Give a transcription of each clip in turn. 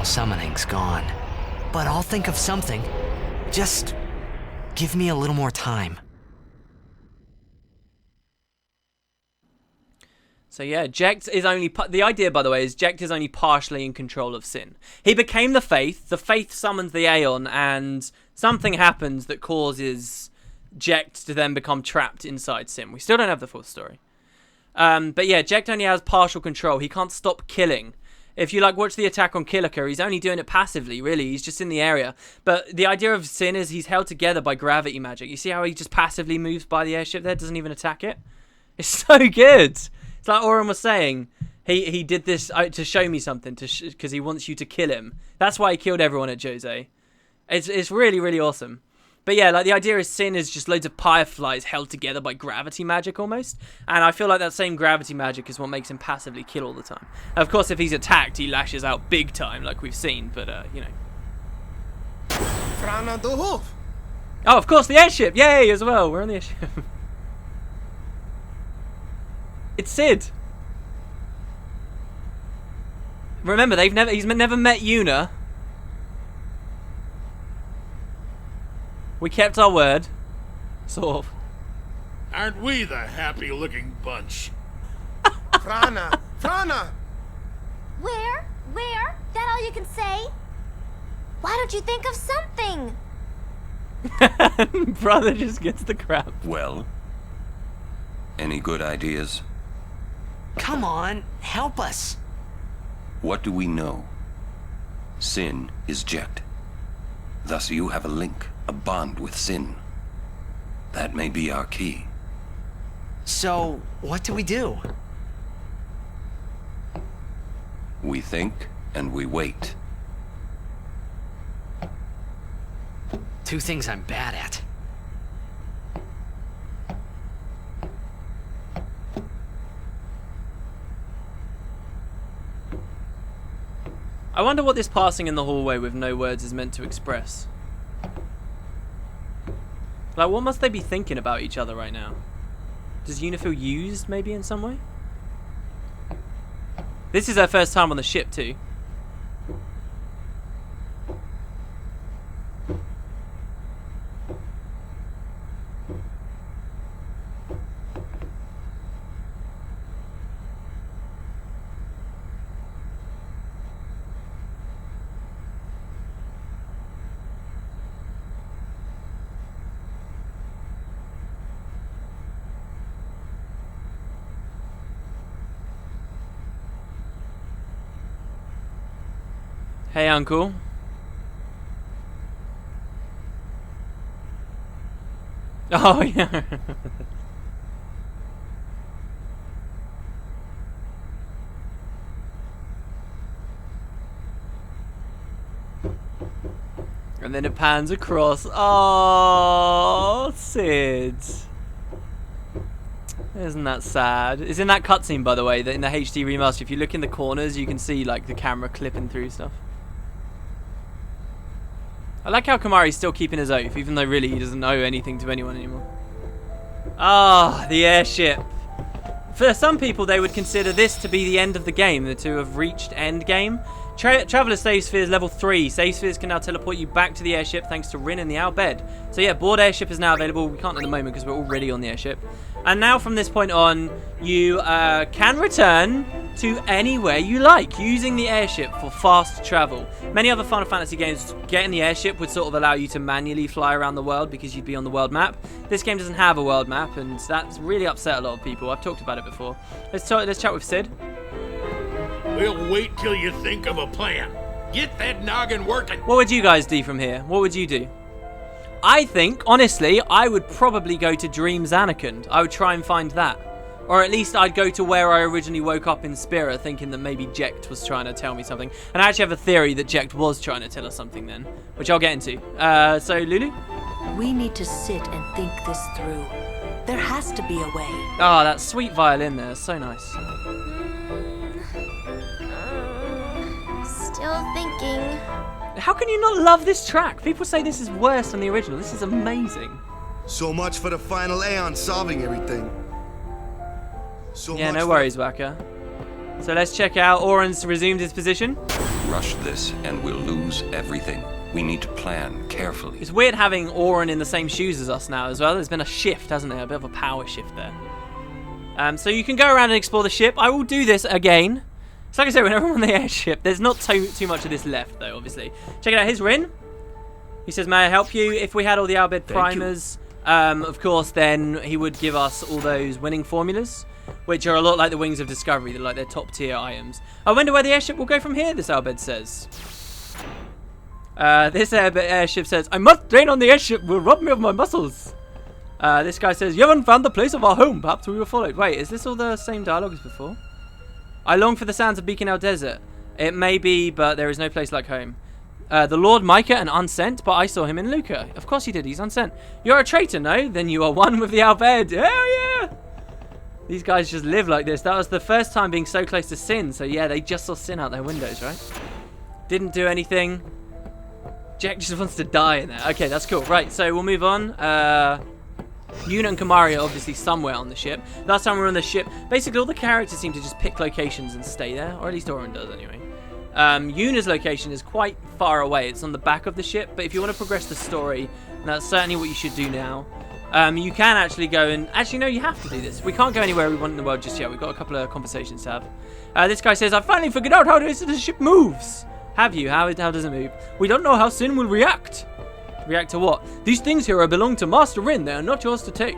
summoning's gone. But I'll think of something. Just give me a little more time. So yeah, Jecht is only... The idea, by the way, is Jecht is only partially in control of Sin. He became the Faith summons the Aeon, and something happens that causes Jecht to then become trapped inside Sin. We still don't have the full story. But yeah, Jecht only has partial control. He can't stop killing. If you watch the attack on Kilika, he's only doing it passively, really. He's just in the area. But the idea of Sin is he's held together by gravity magic. You see how he just passively moves by the airship there, doesn't even attack it? It's so good. It's like Auron was saying, he did this to show me something, because he wants you to kill him. That's why he killed everyone at Jose. It's really, really awesome. But yeah, the idea is Sin is just loads of fireflies held together by gravity magic almost. And I feel like that same gravity magic is what makes him passively kill all the time. And of course, if he's attacked, he lashes out big time, like we've seen, but, you know. Oh, of course, the airship! Yay, as well! We're on the airship. It's Sid. Remember, he's never met Yuna. We kept our word. Sort of. Aren't we the happy-looking bunch? Frana! Where? That all you can say? Why don't you think of something? Brother just gets the crap. Well, any good ideas? Come on, help us. What do we know? Sin is Jecht. Thus you have a link, a bond with Sin. That may be our key. So, what do we do? We think and we wait. Two things I'm bad at. I wonder what this passing in the hallway with no words is meant to express. What must they be thinking about each other right now? Does Yuna feel used, maybe, in some way? This is her first time on the ship, too. Hey, Uncle. Oh, yeah. And then it pans across. Oh, Sid. Isn't that sad? It's in that cutscene, by the way, that in the HD remaster, if you look in the corners, you can see the camera clipping through stuff. I like how Kamari's still keeping his oath, even though really he doesn't owe anything to anyone anymore. Ah, the airship. For some people, they would consider this to be the end of the game, to have reached Endgame. Traveler Save Sphere is level 3. Save Spheres can now teleport you back to the airship thanks to Rin in the outbed. So yeah, board airship is now available. We can't at the moment because we're already on the airship. And now from this point on, you can return to anywhere you like using the airship for fast travel. Many other Final Fantasy games, getting the airship would sort of allow you to manually fly around the world because you'd be on the world map. This game doesn't have a world map, and that's really upset a lot of people. I've talked about it before. Let's chat with Sid. We'll wait till you think of a plan. Get that noggin working. What would you guys do from here? What would you do? I think, honestly, I would probably go to Dream Zanarkand. I would try and find that. Or at least I'd go to where I originally woke up in Spira, thinking that maybe Jecht was trying to tell me something. And I actually have a theory that Jecht was trying to tell us something then, which I'll get into. So, Lulu? We need to sit and think this through. There has to be a way. Oh, that sweet violin there. So nice. Still thinking. How can you not love this track? People say this is worse than the original. This is amazing. So much for the final Aeon solving everything. Yeah, no worries, Waka. So let's check out. Auron's resumed his position. Rush this and we'll lose everything. We need to plan carefully. It's weird having Oren in the same shoes as us now as well. There's been a shift, hasn't there? A bit of a power shift there. So you can go around and explore the ship. I will do this again. So like I said, whenever I'm on the airship, there's not too much of this left, though, obviously. Check it out. Here's Rin. He says, may I help you? If we had all the Albed primers, of course, then he would give us all those winning formulas, which are a lot like the Wings of Discovery. They're like their top-tier items. I wonder where the airship will go from here, this Albed says. This airship says, I must train on the airship. Will rob me of my muscles. This guy says, you haven't found the place of our home. Perhaps we were followed. Wait, is this all the same dialogue as before? I long for the sounds of Beacon El Desert. It may be, but there is no place like home. The Lord Mika, an unsent, but I saw him in Luca. Of course he did, he's unsent. You're a traitor, no? Then you are one with the Albed. Hell yeah! These guys just live like this. That was the first time being so close to Sin. So yeah, they just saw Sin out their windows, right? Didn't do anything. Jack just wants to die in there. Okay, that's cool. Right, so we'll move on. Yuna and Kamari are obviously somewhere on the ship. Last time we were on the ship, basically all the characters seem to just pick locations and stay there. Or at least Oren does, anyway. Yuna's location is quite far away. It's on the back of the ship. But if you want to progress the story, that's certainly what you should do now. You can actually go and... Actually, no, you have to do this. We can't go anywhere we want in the world just yet. We've got a couple of conversations to have. This guy says, I finally figured out how the ship moves. Have you? How does it move? We don't know how Sin will react. React to what? These things here belong to Master Rin. They are not yours to take.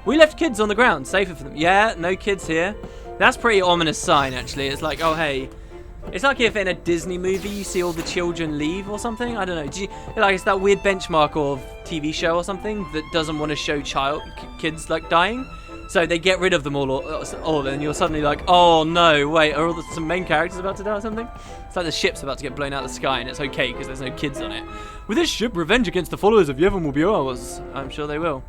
We left kids on the ground. Safer for them. Yeah, no kids here. That's a pretty ominous sign, actually. It's like, oh, hey. It's like if in a Disney movie you see all the children leave or something. I don't know. Like it's that weird benchmark of TV show or something that doesn't want to show kids like dying. So they get rid of them all, and you're suddenly like, oh no, wait, are all some main characters about to die or something? It's like the ship's about to get blown out of the sky, and it's okay because there's no kids on it. With this ship, revenge against the followers of Yevon will be ours. I'm sure they will.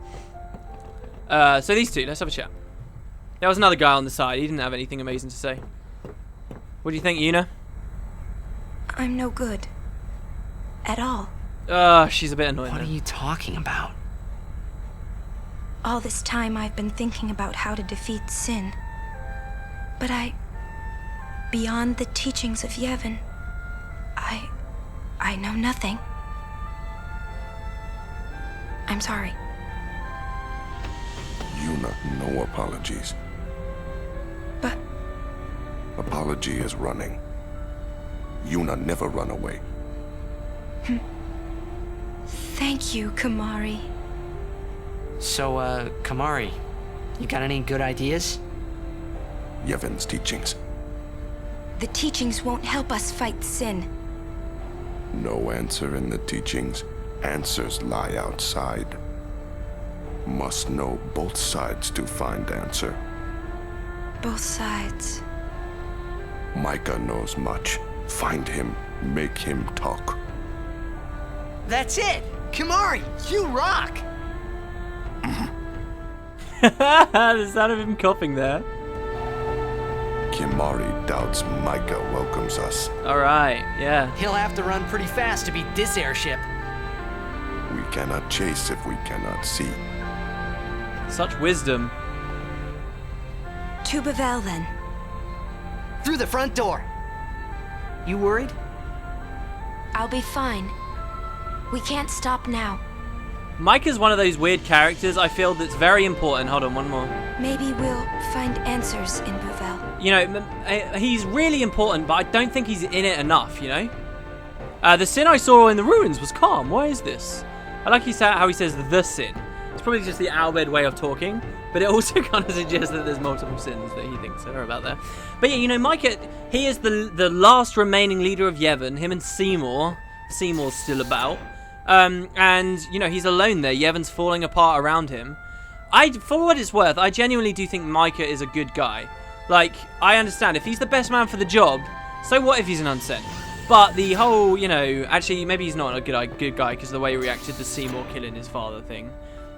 So these two, let's have a chat. There was another guy on the side. He didn't have anything amazing to say. What do you think, Yuna? I'm no good. At all. She's a bit annoying. What are you talking about? All this time I've been thinking about how to defeat Sin. But beyond the teachings of Yevon, I know nothing. I'm sorry. Yuna, no apologies. But... Apology is running. Yuna never run away. Thank you, Kamari. So, Kamari, you got any good ideas? Yevon's teachings. The teachings won't help us fight Sin. No answer in the teachings. Answers lie outside. Must know both sides to find answer. Both sides. Mika knows much. Find him. Make him talk. That's it! Kamari, you rock! The sound of him coughing there. Kimari doubts Mika welcomes us. Alright, yeah. He'll have to run pretty fast to beat this airship. We cannot chase if we cannot see. Such wisdom. To Bevelle, then. Through the front door. You worried? I'll be fine. We can't stop now. Micah's one of those weird characters I feel that's very important. Hold on, one more. Maybe we'll find answers in Bevelle. You know, he's really important, but I don't think he's in it enough, you know? The sin I saw in the ruins was calm. Why is this? I like how he says the sin. It's probably just the Albed way of talking, but it also kind of suggests that there's multiple sins that he thinks are about there. But yeah, you know, Micah, he is the last remaining leader of Yevon. Him and Seymour. Seymour's still about. And, you know, he's alone there. Yevon's falling apart around him. For what it's worth, I genuinely do think Micah is a good guy. Like, I understand, if he's the best man for the job, so what if he's an unsent? But the whole, you know, actually, maybe he's not a good guy because of the way he reacted to Seymour killing his father thing.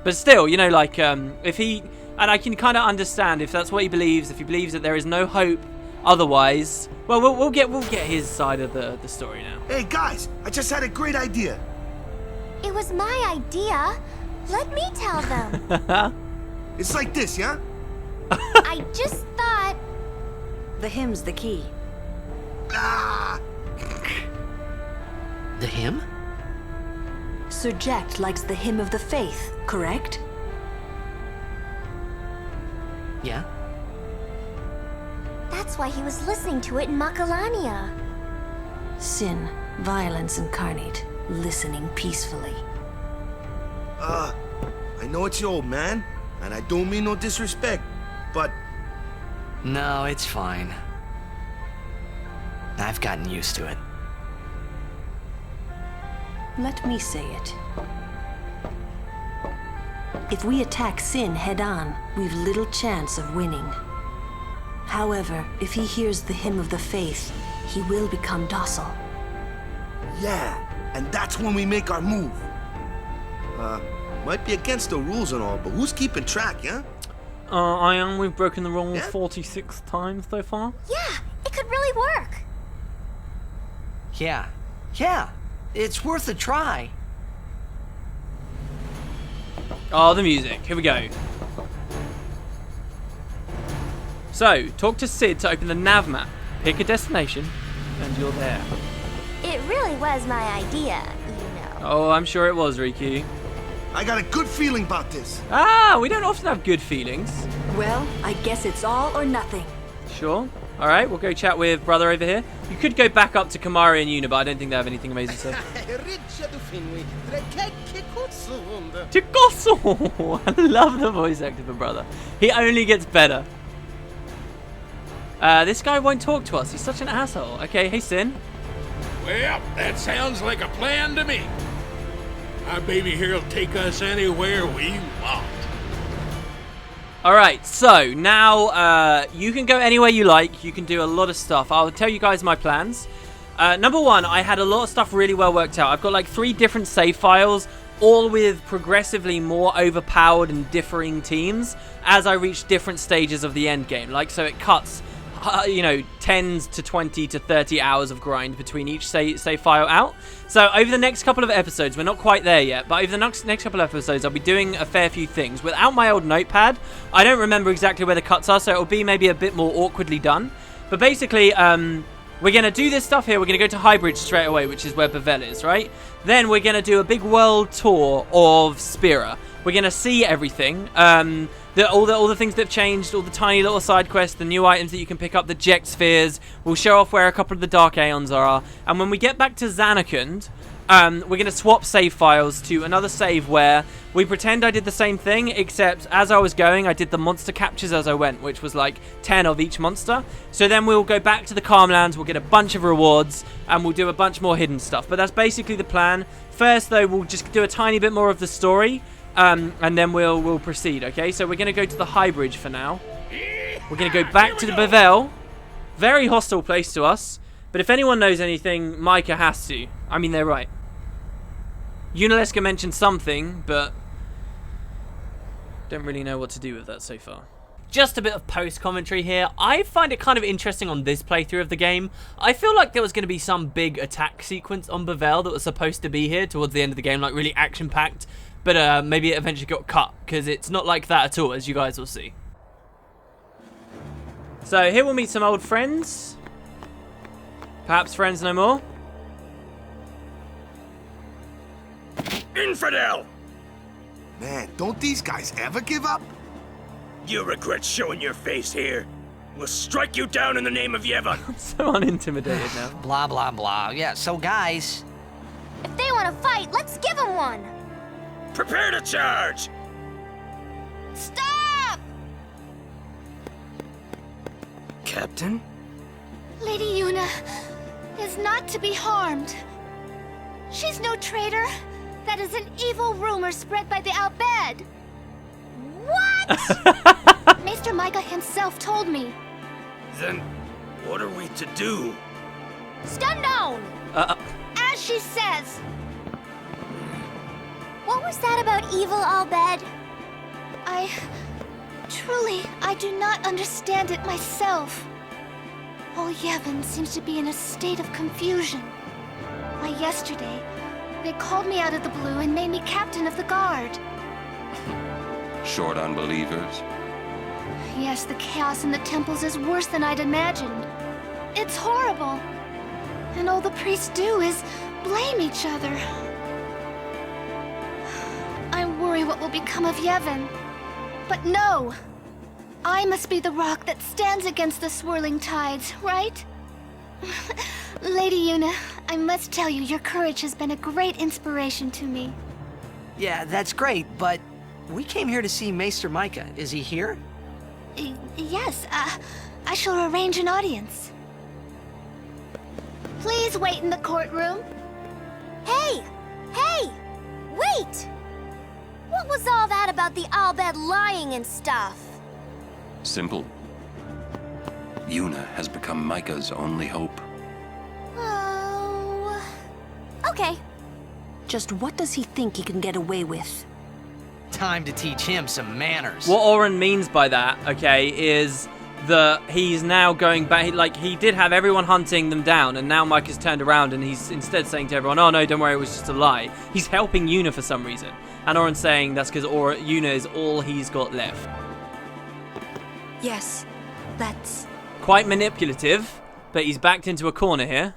But still, you know, like, if he... And I can kind of understand if that's what he believes, if he believes that there is no hope otherwise. Well, we'll get his side of the story now. Hey, guys, I just had a great idea. It was my idea. Let me tell them. It's like this, yeah? I just thought... The hymn's the key. Ah! The hymn? Sir Jekt likes the hymn of the faith, correct? Yeah? That's why he was listening to it in Makalania. Sin, violence incarnate, listening peacefully. I know it's your old man, and I don't mean no disrespect, but No, it's fine. I've gotten used to it. Let me say it. If we attack Sin head-on, we've little chance of winning. However, if he hears the hymn of the faith, he will become docile. yeah, and that's when we make our move. Might be against the rules and all, but who's keeping track, yeah? We've broken the rule 46 times so far. Yeah, it could really work. Yeah, it's worth a try. Oh, the music. Here we go. So, talk to Sid to open the nav map. Pick a destination, and you're there. It really was my idea, you know. Oh, I'm sure it was, Riku. I got a good feeling about this. Ah, we don't often have good feelings. Well, I guess it's all or nothing. Sure. All right, we'll go chat with brother over here. You could go back up to Kamari and Yuna, but I don't think they have anything amazing to say. Tikoso! I love the voice actor for brother. He only gets better. This guy won't talk to us. He's such an asshole. Okay, hey Sin. Well, that sounds like a plan to me. Our baby here will take us anywhere we want. Alright, so now you can go anywhere you like. You can do a lot of stuff. I'll tell you guys my plans. Number one, I had a lot of stuff really well worked out. I've got like 3 different save files, all with progressively more overpowered and differing teams as I reach different stages of the end game. Like, so it cuts, 10 to 20 to 30 hours of grind between each save file out. So over the next couple of episodes, we're not quite there yet, but over the next couple of episodes, I'll be doing a fair few things. Without my old notepad, I don't remember exactly where the cuts are, so it'll be maybe a bit more awkwardly done. But basically, we're going to do this stuff here. We're going to go to Highbridge straight away, which is where Bevelle is, right? Then we're going to do a big world tour of Spira. We're going to see everything. All the things that have changed, all the tiny little side quests, the new items that you can pick up, the Jekt spheres. We'll show off where a couple of the Dark Aeons are. And when we get back to Zanarkand, we're going to swap save files to another save where we pretend I did the same thing, except as I was going, I did the monster captures as I went, which was like 10 of each monster. So then we'll go back to the Calmlands, we'll get a bunch of rewards, and we'll do a bunch more hidden stuff. But that's basically the plan. First, though, we'll just do a tiny bit more of the story. And then we'll proceed, okay? So we're going to go to the Highbridge for now. We're going to go back to the Bevelle. Very hostile place to us. But if anyone knows anything, Mika has to. I mean, they're right. Yunalesca mentioned something, but don't really know what to do with that so far. Just a bit of post-commentary here. I find it kind of interesting on this playthrough of the game. I feel like there was going to be some big attack sequence on Bevelle that was supposed to be here towards the end of the game, like really action-packed. But maybe it eventually got cut, because it's not like that at all, as you guys will see. So here we'll meet some old friends. Perhaps friends no more. Infidel! Man, don't these guys ever give up? You regret showing your face here. We'll strike you down in the name of Yevon. So unintimidated now. Blah, blah, blah. Yeah, so guys... If they want to fight, let's give them one. Prepare to charge! Stop! Captain? Lady Yuna is not to be harmed. She's no traitor. That is an evil rumor spread by the Albed. What? Maester Mika himself told me. Then, what are we to do? Stun down! As she says. What was that about evil, Albed? I do not understand it myself. All Yevon seems to be in a state of confusion. Why, yesterday, they called me out of the blue and made me captain of the guard. Short on believers? Yes, the chaos in the temples is worse than I'd imagined. It's horrible. And all the priests do is blame each other. I worry what will become of Yevon. But no! I must be the rock that stands against the swirling tides, right? Lady Yuna, I must tell you, your courage has been a great inspiration to me. Yeah, that's great, but we came here to see Maester Mika. Is he here? Yes, I shall arrange an audience. Please wait in the courtroom. Hey! Hey! Wait! What was all that about the Albed lying and stuff? Simple. Yuna has become Mika's only hope. Oh... Okay. Just what does he think he can get away with? Time to teach him some manners. What Oren means by that, okay, is that he's now going back. Like, he did have everyone hunting them down, and now Mike has turned around and he's instead saying to everyone, oh no, don't worry, it was just a lie. He's helping Yuna for some reason. And Oren's saying that's because Yuna is all he's got left. Yes, that's... Quite manipulative, but he's backed into a corner here.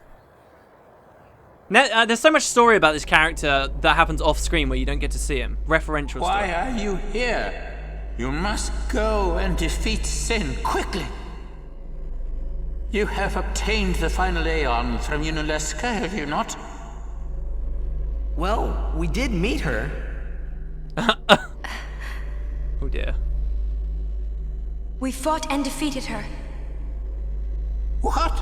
Now, there's so much story about this character that happens off screen where you don't get to see him. Referential Why story. are you here? You must go and defeat Sin quickly. You have obtained the final Aeon from Yunaleska, have you not? Well, we did meet her. Oh dear. We fought and defeated her. What?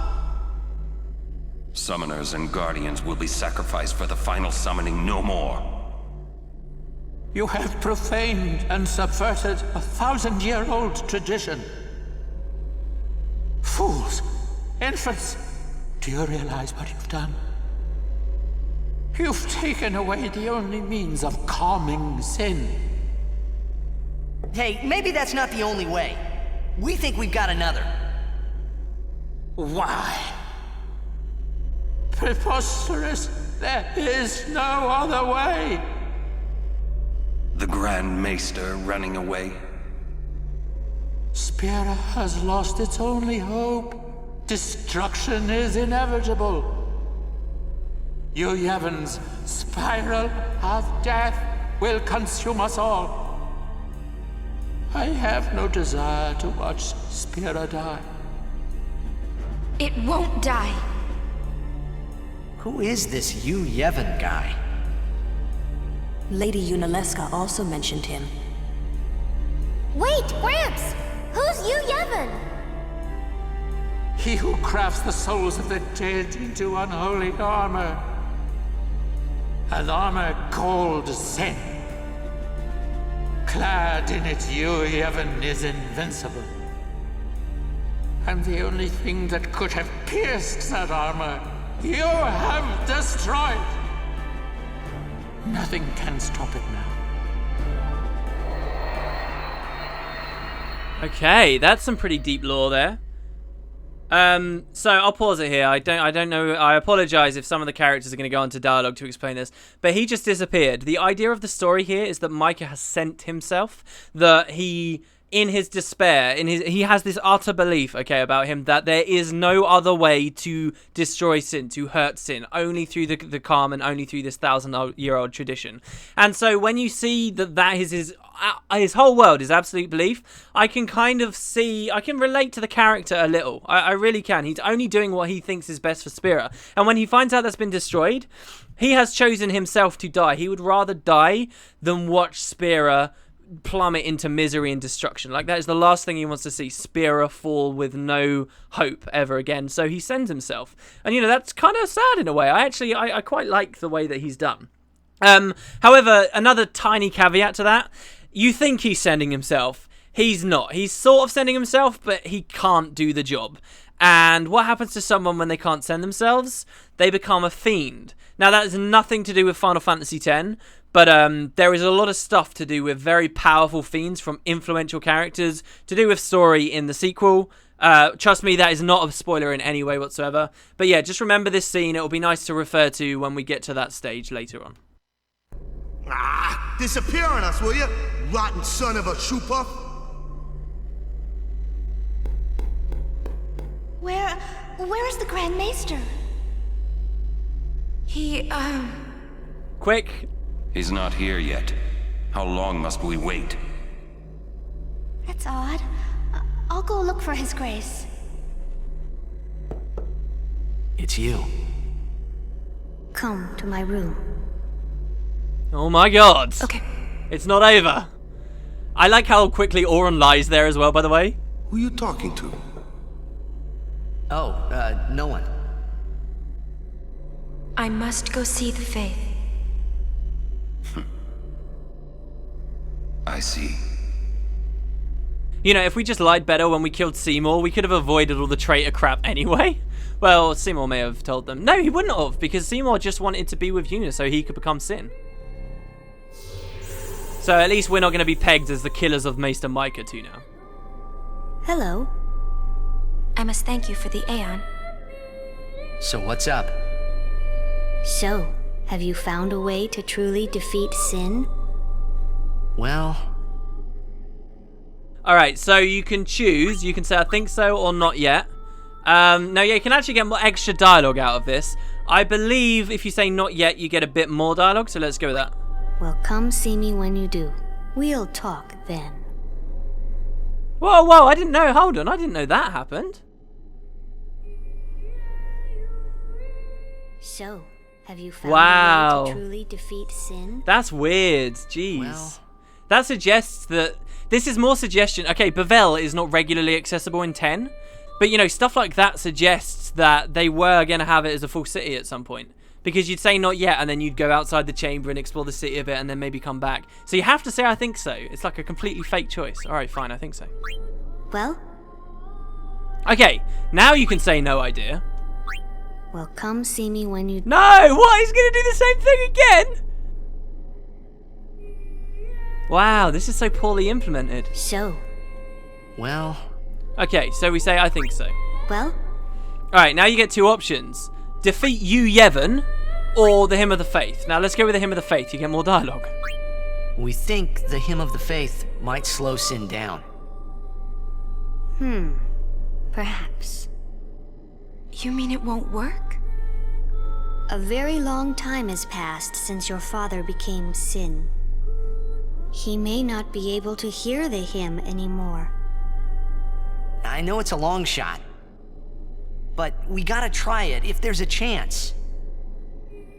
Summoners and Guardians will be sacrificed for the final summoning no more. You have profaned and subverted a 1,000-year-old tradition. Fools! Infants! Do you realize what you've done? You've taken away the only means of calming Sin. Hey, maybe that's not the only way. We think we've got another. Why? Preposterous! There is no other way! The Grand Maester running away? Spira has lost its only hope. Destruction is inevitable. Yu Yevon's spiral of death will consume us all. I have no desire to watch Spira die. It won't die. Who is this Yu Yevon guy? Lady Yunaleska also mentioned him. Wait, Gramps! Who's Yu Yevon? He who crafts the souls of the dead into unholy armor. An armor called Sin. Clad in it, Yu Yevon is invincible. And the only thing that could have pierced that armor, you have destroyed. Nothing can stop it now. Okay, that's some pretty deep lore there. So I'll pause it here. I don't know. I apologize if some of the characters are going to go into dialogue to explain this, but he just disappeared. The idea of the story here is that Mika has sent himself. That he, in his despair, he has this utter belief, okay, about him that there is no other way to destroy Sin, to hurt Sin, only through the calm and only through this 1,000-year-old tradition. And so when you see that is his whole world is absolute belief, I can kind of see, I can relate to the character a little. I really can. He's only doing what he thinks is best for Spira. And when he finds out that's been destroyed, he has chosen himself to die. He would rather die than watch Spira plummet into misery and destruction. Like, that is the last thing he wants to see, Spira fall with no hope ever again. So he sends himself. And, that's kind of sad in a way. I quite like the way that he's done. However, another tiny caveat to that, you think he's sending himself. He's not. He's sort of sending himself, but he can't do the job. And what happens to someone when they can't send themselves? They become a fiend. Now, that has nothing to do with Final Fantasy X, but there is a lot of stuff to do with very powerful fiends from influential characters, to do with story in the sequel. Trust me, that is not a spoiler in any way whatsoever. But yeah, just remember this scene. It will be nice to refer to when we get to that stage later on. Disappear on us, will you? Rotten son of a trooper. Where is the Grand Maester? Quick. He's not here yet. How long must we wait? That's odd. I'll go look for His Grace. It's you. Come to my room. Oh my god. Okay. It's not over. I like how quickly Auron lies there as well, by the way. Who you talking to? Oh, no one. I must go see the Faith. I see. You know, if we just lied better when we killed Seymour, we could have avoided all the traitor crap anyway. Well, Seymour may have told them. No, he wouldn't have, because Seymour just wanted to be with Yuna so he could become Sin. So at least we're not going to be pegged as the killers of Maester Mika too now. Hello. I must thank you for the Aeon. So what's up? So, have you found a way to truly defeat Sin? Well... Alright, so you can choose. You can say I think so or not yet. Now, yeah, you can actually get more extra dialogue out of this. I believe if you say not yet, you get a bit more dialogue, so let's go with that. Well, come see me when you do. We'll talk then. Whoa, whoa, I didn't know. Hold on, I didn't know that happened. So, have you found Wow. a way to truly defeat Sin? That's weird. Jeez. Well... That suggests that... This is more suggestion... Okay, Bevelle is not regularly accessible in 10. But, you know, stuff like that suggests that they were going to have it as a full city at some point. Because you'd say not yet, and then you'd go outside the chamber and explore the city a bit, and then maybe come back. So you have to say I think so. It's like a completely fake choice. Alright, fine, I think so. Well? Okay, now you can say no idea. Well, come see me when you... No! What? He's going to do the same thing again? Wow, this is so poorly implemented. So? Well... Okay, so we say I think so. Well? Alright, now you get two options. Defeat Yu Yevon or the Hymn of the Faith. Now let's go with the Hymn of the Faith. You get more dialogue. We think the Hymn of the Faith might slow Sin down. Perhaps. You mean it won't work? A very long time has passed since your father became Sin. He may not be able to hear the hymn anymore. I know it's a long shot. But we gotta try it if there's a chance.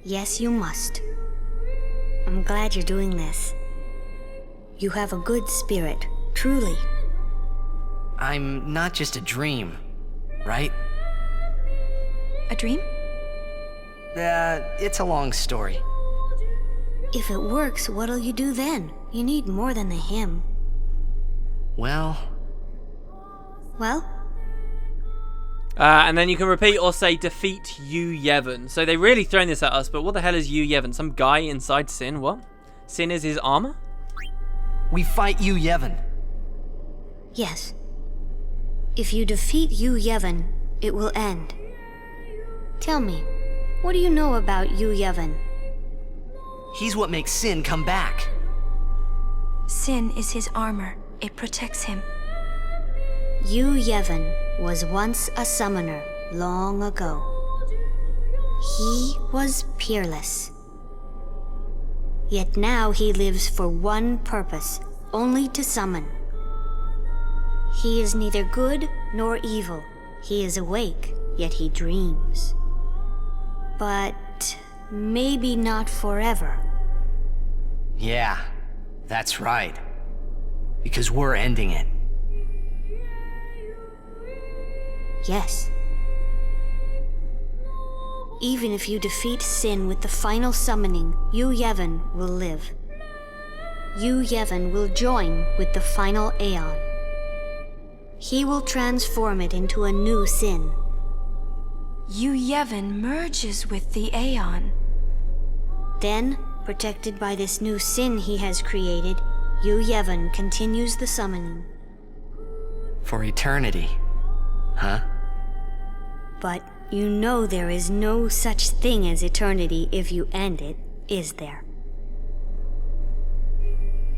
Yes, you must. I'm glad you're doing this. You have a good spirit, truly. I'm not just a dream, right? A dream? It's a long story. If it works, what'll you do then? You need more than the hymn. Well... Well? And then you can repeat or say defeat Yu Yevon. So they're really throwing this at us, but what the hell is Yu Yevon? Some guy inside Sin? What? Sin is his armor? We fight Yu Yevon. Yes. If you defeat Yu Yevon, it will end. Tell me, what do you know about Yu Yevon? He's what makes Sin come back. Sin is his armor. It protects him. Yu Yevon was once a summoner long ago. He was peerless. Yet now he lives for one purpose, only to summon. He is neither good nor evil. He is awake, yet he dreams. But maybe not forever. Yeah, that's right. Because we're ending it. Yes. Even if you defeat Sin with the final summoning, Yu Yevon will live. Yu Yevon will join with the final Aeon. He will transform it into a new Sin. Yu Yevon merges with the Aeon. Then, protected by this new Sin he has created, Yu Yevon continues the summoning. For eternity. Huh? But you know there is no such thing as eternity if you end it, is there?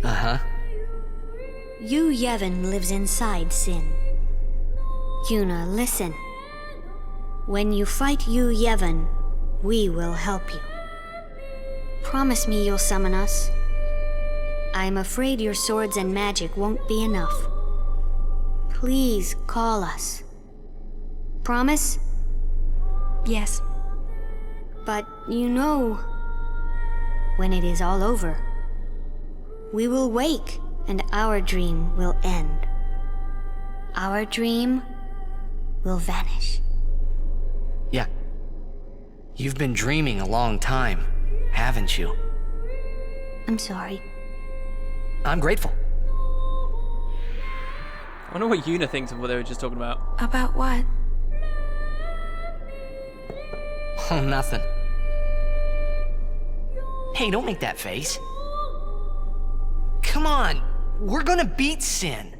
Uh-huh. Yu Yevon lives inside Sin. Yuna, listen. When you fight Yu Yevon, we will help you. Promise me you'll summon us. I'm afraid your swords and magic won't be enough. Please call us. Promise? Yes. But you know, when it is all over, we will wake and our dream will end. Our dream will vanish. Yeah. You've been dreaming a long time, haven't you? I'm sorry. I'm grateful. I wonder what Yuna thinks of what they were just talking about. About what? Oh, nothing. Hey, don't make that face. Come on, we're gonna beat Sin.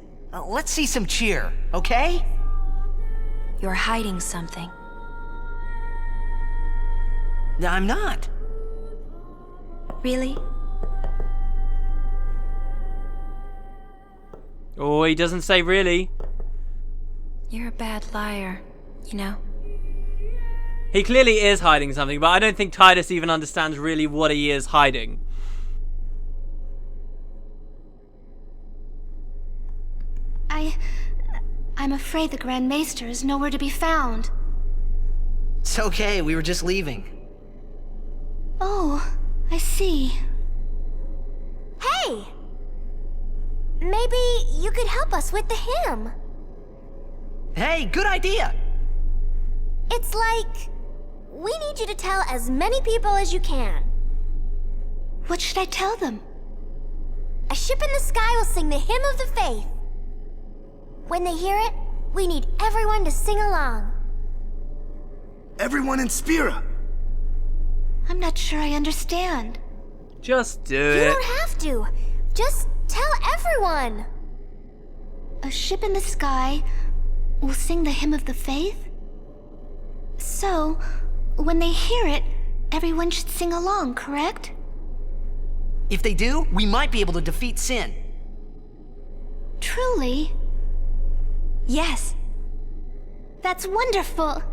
Let's see some cheer, okay? You're hiding something. I'm not. Really? Oh, he doesn't say really. You're a bad liar, you know? He clearly is hiding something, but I don't think Titus even understands really what he is hiding. I'm afraid the Grand Maester is nowhere to be found. It's okay, we were just leaving. Oh, I see. Hey! Maybe you could help us with the hymn. Hey, good idea! It's like, we need you to tell as many people as you can. What should I tell them? A ship in the sky will sing the hymn of the faith. When they hear it, we need everyone to sing along. Everyone in Spira! I'm not sure I understand. Just do You it. don't have to. Just tell everyone. A ship in the sky will sing the hymn of the faith? So, when they hear it, everyone should sing along, correct? If they do, we might be able to defeat Sin. Truly? Yes. That's wonderful!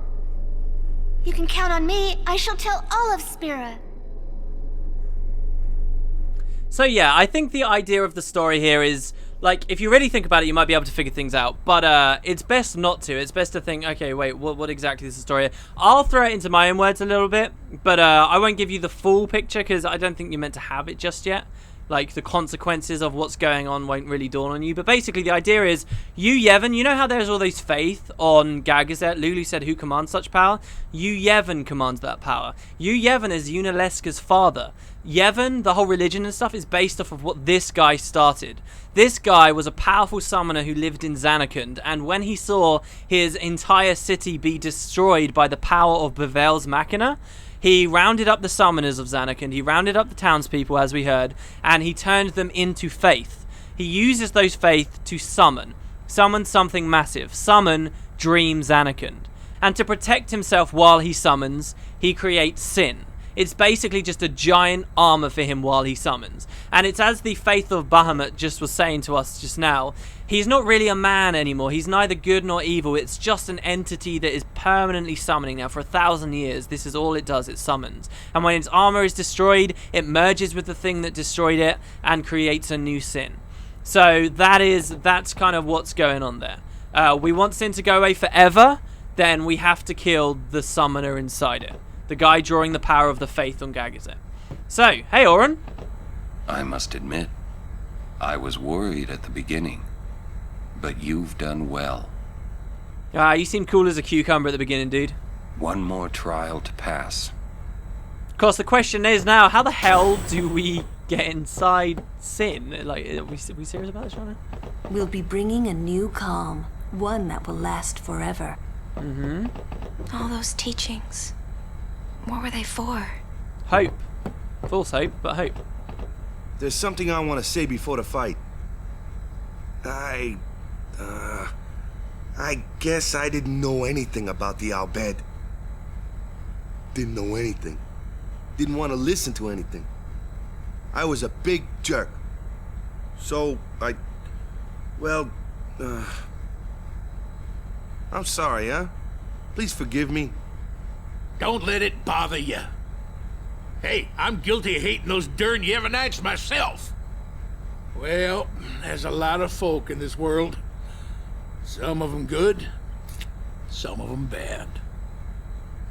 You can count on me. I shall tell all of Spira. So yeah, I think the idea of the story here is, like, if you really think about it, you might be able to figure things out. But it's best not to. It's best to think, okay, wait, what exactly is the story? I'll throw it into my own words a little bit, but I won't give you the full picture because I don't think you're meant to have it just yet. Like, the consequences of what's going on won't really dawn on you. But basically, the idea is, Yu Yevon, you know how there's all those faith on Gagazet? Lulu said, who commands such power? Yu Yevon commands that power. Yu Yevon is Yunalesca's father. Yevon, the whole religion and stuff, is based off of what this guy started. This guy was a powerful summoner who lived in Zanarkand, and when he saw his entire city be destroyed by the power of Bevelle's Machina, he rounded up the summoners of Zanarkand, he rounded up the townspeople, as we heard, and he turned them into faith. He uses those faith to summon something massive, summon Dream Zanarkand. And to protect himself while he summons, he creates Sin. It's basically just a giant armor for him while he summons. And it's as the faith of Bahamut just was saying to us just now, he's not really a man anymore. He's neither good nor evil. It's just an entity that is permanently summoning. Now, for 1,000 years, this is all it does. It summons. And when its armor is destroyed, it merges with the thing that destroyed it and creates a new Sin. So that's kind of what's going on there. We want Sin to go away forever, then we have to kill the summoner inside it. The guy drawing the power of the faith on Gagazet. So, hey Oren. I must admit, I was worried at the beginning, but you've done well. You seem cool as a cucumber at the beginning, dude. One more trial to pass. Of course, the question is now, how the hell do we get inside Sin? Like, are we serious about this, Shana? We'll be bringing a new calm, one that will last forever. Mm-hmm. All those teachings. What were they for? Hope. False hope, but hope. There's something I want to say before the fight. I guess I didn't know anything about the Al Bhed. Didn't know anything. Didn't want to listen to anything. I was a big jerk. So, I'm sorry, huh? Please forgive me. Don't let it bother you. Hey, I'm guilty of hating those darn Yevonites myself. Well, there's a lot of folk in this world. Some of them good, some of them bad.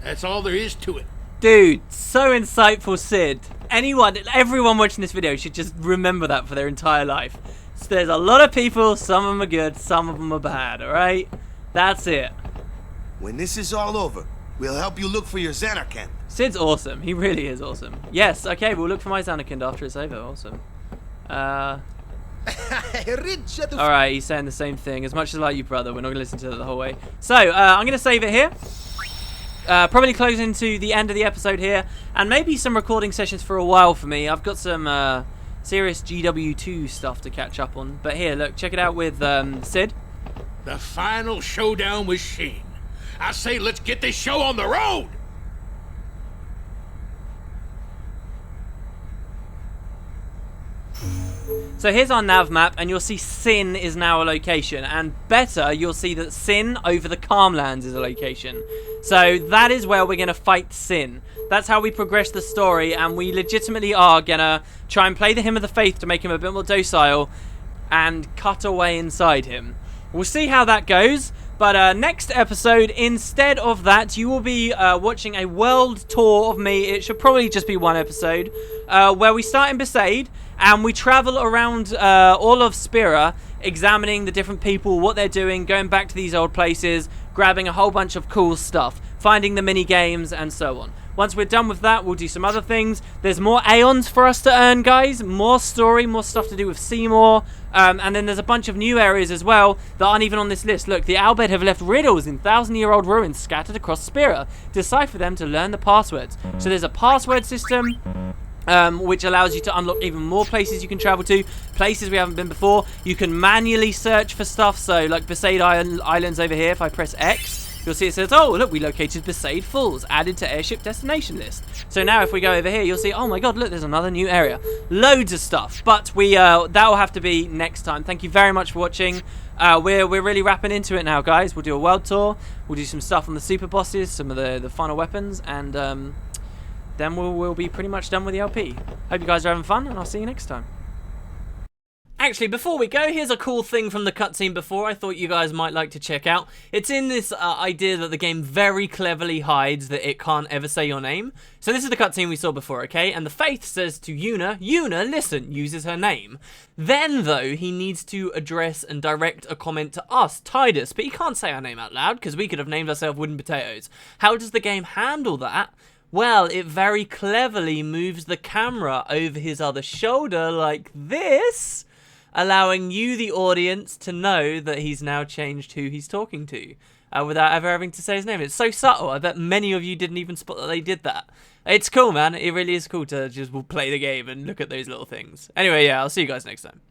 That's all there is to it. Dude, so insightful, Sid. Everyone watching this video should just remember that for their entire life. So there's a lot of people, some of them are good, some of them are bad, alright? That's it. When this is all over, we'll help you look for your Xanarkand. Sid's awesome. He really is awesome. Yes, okay, we'll look for my Xanarkand after it's over. Awesome. Alright, he's saying the same thing. As much as I like you, brother, we're not going to listen to it the whole way. So, I'm going to save it here. Probably close into the end of the episode here. And maybe some recording sessions for a while for me. I've got some serious GW2 stuff to catch up on. But here, look, check it out with Sid. The final showdown with Sheen. I say let's get this show on the road! So here's our nav map, and you'll see Sin is now a location, and better, you'll see that Sin over the Calmlands is a location. So that is where we're going to fight Sin. That's how we progress the story, and we legitimately are going to try and play the Hymn of the Faith to make him a bit more docile and cut away inside him. We'll see how that goes, but next episode, instead of that, you will be watching a world tour of me. It should probably just be one episode, where we start in Besaid, and we travel around all of Spira, examining the different people, what they're doing, going back to these old places, grabbing a whole bunch of cool stuff, finding the mini games, and so on. Once we're done with that, we'll do some other things. There's more Aeons for us to earn, guys. More story, more stuff to do with Seymour. And then there's a bunch of new areas as well that aren't even on this list. Look, the Albed have left riddles in 1,000-year-old ruins scattered across Spira. Decipher them to learn the passwords. So there's a password system, which allows you to unlock even more places you can travel to, places we haven't been before. You can manually search for stuff, so like Besaid Islands over here, if I press X, you'll see it says, oh, look, we located Besaid Falls, added to airship destination list. So now if we go over here, you'll see, oh my god, look, there's another new area. Loads of stuff, but that'll have to be next time. Thank you very much for watching. We're really wrapping into it now, guys. We'll do a world tour, we'll do some stuff on the super bosses, some of the final weapons, and then we'll be pretty much done with the LP. Hope you guys are having fun, and I'll see you next time. Actually, before we go, here's a cool thing from the cutscene before I thought you guys might like to check out. It's in this idea that the game very cleverly hides that it can't ever say your name. So this is the cutscene we saw before, okay? And the Faith says to Yuna, listen, uses her name. Then, though, he needs to address and direct a comment to us, Tidus, but he can't say our name out loud, because we could have named ourselves Wooden Potatoes. How does the game handle that? Well, it very cleverly moves the camera over his other shoulder like this, allowing you, the audience, to know that he's now changed who he's talking to, without ever having to say his name. It's so subtle. I bet many of you didn't even spot that they did that. It's cool, man. It really is cool to just play the game and look at those little things. Anyway, yeah, I'll see you guys next time.